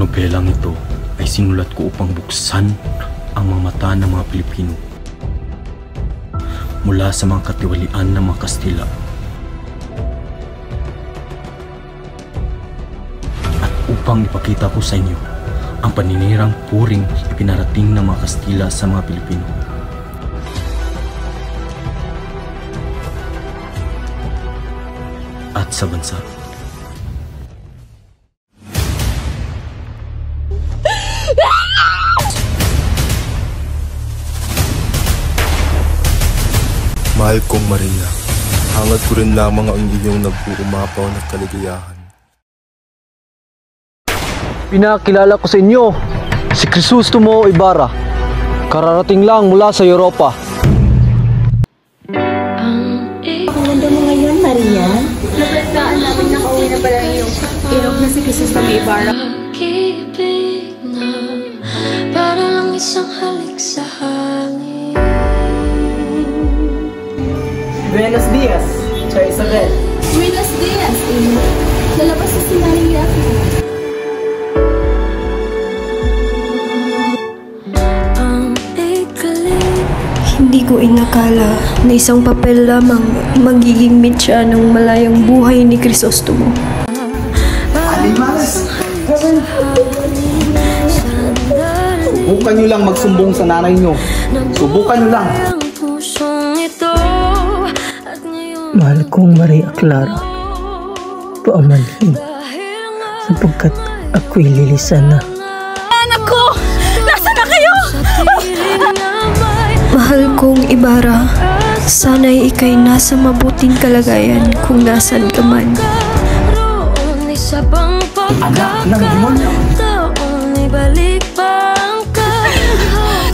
nobelang ito ay sinulat ko upang buksan ang mga mata ng mga Pilipino mula sa mga katiwalian ng mga Kastila at upang ipakita ko sa inyo ang paninirang puring ipinarating ng mga Kastila sa mga Pilipino. At sa bansa. Mahal kong Maria, hangad ko rin lamang ang inyong nag-uumapaw na kaligayahan. Pinakilala ko sa inyo, si Crisostomo Ibarra. Kararating lang mula sa Europa. Ang ganda mo ngayon, Maria. Nabalaan namin nakauwi na pala yung irog na si Crisostomo Ibarra. Pag-ibig na para lang isang halik sa hangin. Buenos dias, Sir Isabel. Buenos dias, Ina. Lalabas na si Maria. Hindi ko inakala na isang papel lamang magiging mitya ng malayang buhay ni Crisostomo. Alimalas! Subukan nyo lang magsumbong sa nanay nyo. Subukan nyo lang. Mahal kong Maria Clara, paamanhin, sapagkat ako'y lilisan na. Anak ko! Nasaan na kayo? Mahal kong Ibarra, sana'y ika'y nasa mabuting kalagayan kung nasan ka man. Anak ng demonyo!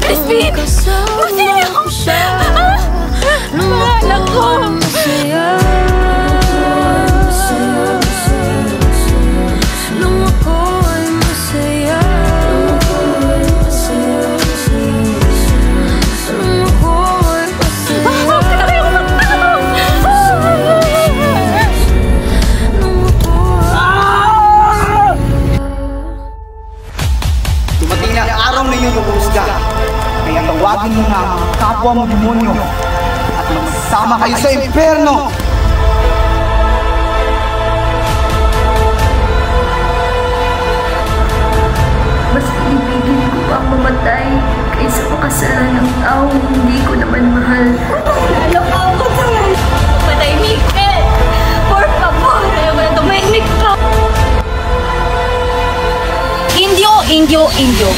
Crispin! Masili ako! Mga anak ko! Dumating na ang araw na iyon yung husga. Kaya tawagin mo na ang kapwa mo demonyo at magsama kayo sa impyerno! Mas pinipigil ko pang mamatay kaysa makasalan ng taong hindi ko naman mahal. Lalo ka ako sa Matahimik ka! Por favor! Ayaw mo na tumahimik ka! Indio, Indio, Indio.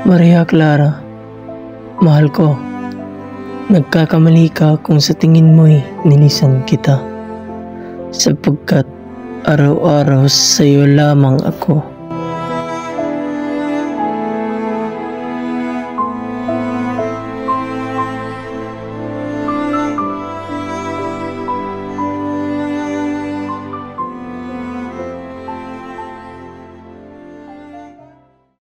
Maria Clara, mahal ko, nagkakamali ka kung sa tingin mo'y ninisan kita, sapagkat araw-araw sa iyo lamang ako.